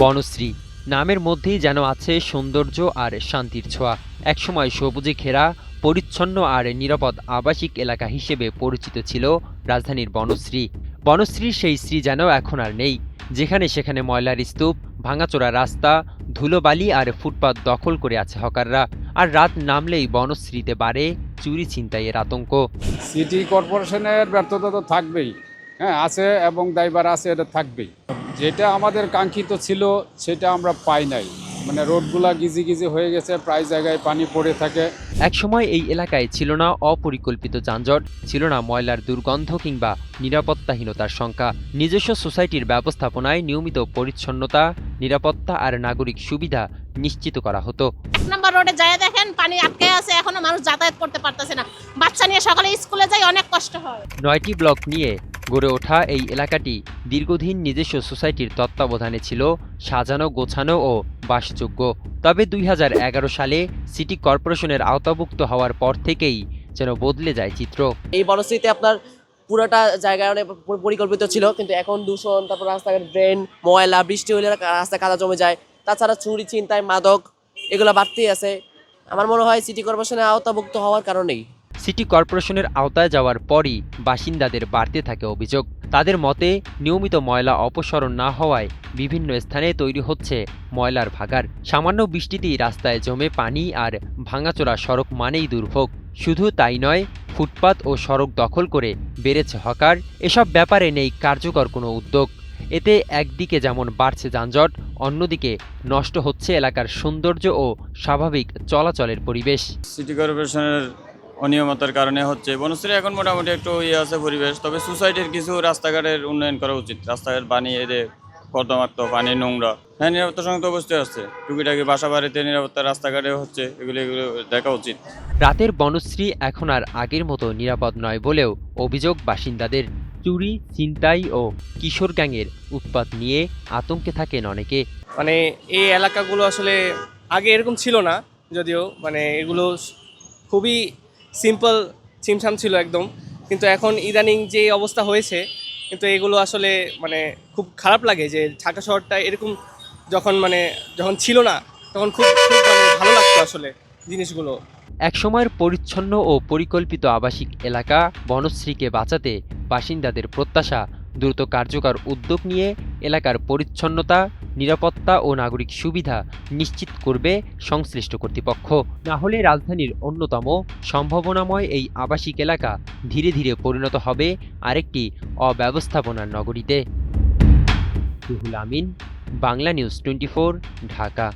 বনশ্রী নামের মধ্যেই যেন আছে সৌন্দর্য আর শান্তির ছোঁয়া। একসময় সবুজে ঘেরা, পরিচ্ছন্ন আর নিরাপদ আবাসিক এলাকা হিসেবে পরিচিত ছিল রাজধানীর বনশ্রী। বনশ্রীর সেই শ্রী যেন এখন আর নেই। যেখানে সেখানে ময়লার স্তূপ, ভাঙাচোরা রাস্তা, ধুলোবালি আর ফুটপাত দখল করে আছে হকাররা। আর রাত নামলেই বনশ্রীতে বাড়ে চুরি ছিনতাইয়ের আতঙ্ক। সিটি কর্পোরেশনের ব্যর্থতা তো থাকবেই, হ্যাঁ আছে, এবং দায়ভার আছে, এটা থাকবেই। যেটা আমাদের কাঙ্ক্ষিত ছিল সেটা আমরা পাই নাই। মানে রোডগুলা গিজি গিজি হয়ে গেছে, প্রায় জায়গায় পানি পড়ে থাকে। একসময় এই এলাকায় ছিল না অপরিকল্পিত যানজট, ছিল না ময়লার দুর্গন্ধ কিংবা নিরাপত্তাহীনতার শঙ্কা। নিজস্ব সোসাইটির ব্যবস্থাপনায় নিয়মিত পরিচ্ছন্নতা, নিরাপত্তা আর নাগরিক সুবিধা নিশ্চিত করা হতো। ১ নম্বর রোডে যায় দেখেন পানি আটকে আছে, এখনো মানুষ যাতায়াত করতে পারতেছে না। বাচ্চা নিয়ে সকালে স্কুলে যাই, অনেক কষ্ট হয়। ৯টি ব্লক নিয়ে গড়ে ওঠা এই এলাকাটি দীর্ঘদিন নিজস্ব সোসাইটির তত্ত্বাবধানে ছিল, সাজানো, গোছানো ও বাসযোগ্য। তবে ২০১১ সালে সিটি কর্পোরেশনের আওতাভুক্ত হওয়ার পর থেকেই যেন বদলে যায় চিত্র। এই বনশ্রীতে আপনার পুরোটা জায়গায় অনেক পরিকল্পিত ছিল, কিন্তু এখন দূষণ, তারপর রাস্তাঘাট ড্রেন, ময়লা, বৃষ্টি হলে রাস্তায় কাদা জমে যায়। তাছাড়া চুরি, ছিনতাই, মাদক এগুলো বাড়তেই আছে। আমার মনে হয় সিটি কর্পোরেশনের আওতাভুক্ত হওয়ার কারণেই। সিটি কর্পোরেশনের আওতায় যাওয়ার পরই বাসিন্দাদের বাড়তে থাকে অভিযোগ। তাদের মতে নিয়মিত ময়লা অপসারণ না হওয়ায় বিভিন্ন স্থানে তৈরি হচ্ছে ময়লার ভাগাড়। সামান্য বৃষ্টিতেই রাস্তায় জমে পানি, আর ভাঙাচোরা সড়ক মানেই দুর্ভোগ। শুধু তাই নয়, ফুটপাত ও সড়ক দখল করে বেড়েছে হকার। এসব ব্যাপারে নেই কার্যকর কোনো উদ্যোগ। এতে একদিকে যেমন বাড়ছে যানজট, অন্যদিকে নষ্ট হচ্ছে এলাকার সৌন্দর্য ও স্বাভাবিক চলাচলের পরিবেশ। সিটি কর্পোরেশনের অনিয়মতার কারণে হচ্ছে বনশ্রী এখন মোটামুটি একটু আছে পরিবেশ, তবে সোসাইটির কিছু রাস্তাঘাটের উন্নয়ন করা উচিত। রাস্তাঘাট পানি এদের কর্দমাক্ত, পানি নোংরা। হ্যাঁ, নিরাপত্তার সঙ্গে তো অবশ্যই আসছে, টুকিটাকি বাসা বাড়িতে নিরাপত্তা রাস্তাঘাটে হচ্ছে, এগুলো দেখা উচিত। রাতের বনশ্রী এখন আর আগের মতো নিরাপদ নয় বলেও অভিযোগ বাসিন্দাদের। চুরি, ছিনতাই ও কিশোর গ্যাংয়ের উৎপাত নিয়ে আতঙ্কে থাকেন অনেকে। মানে এই এলাকাগুলো আসলে আগে এরকম ছিল না, যদিও মানে এগুলো খুবই সিম্পল ছিমছাম ছিল একদম, কিন্তু এখন ইদানিং যে অবস্থা হয়েছে, কিন্তু এগুলো আসলে মানে খুব খারাপ লাগে যে ঢাকা শহরটা এরকম যখন ছিল না তখন খুব মানে ভালো লাগতো আসলে জিনিসগুলো। একসময়ের পরিচ্ছন্ন ও পরিকল্পিত আবাসিক এলাকা বনশ্রীকে বাঁচাতে বাসিন্দাদের প্রত্যাশা, দ্রুত কার্যকর উদ্যোগ নিয়ে এলাকার পরিচ্ছন্নতা, নিরাপত্তা ও নাগরিক সুবিধা নিশ্চিত করবে সংশ্লিষ্ট কর্তৃপক্ষ। না হলে রাজধানীর অন্যতম সম্ভাবনাময় এই আবাসিক এলাকা ধীরে ধীরে পরিণত হবে আরেকটি অব্যবস্থাপনার নগরীতে। রুহুল আমিন, বাংলা নিউজ 24, ঢাকা।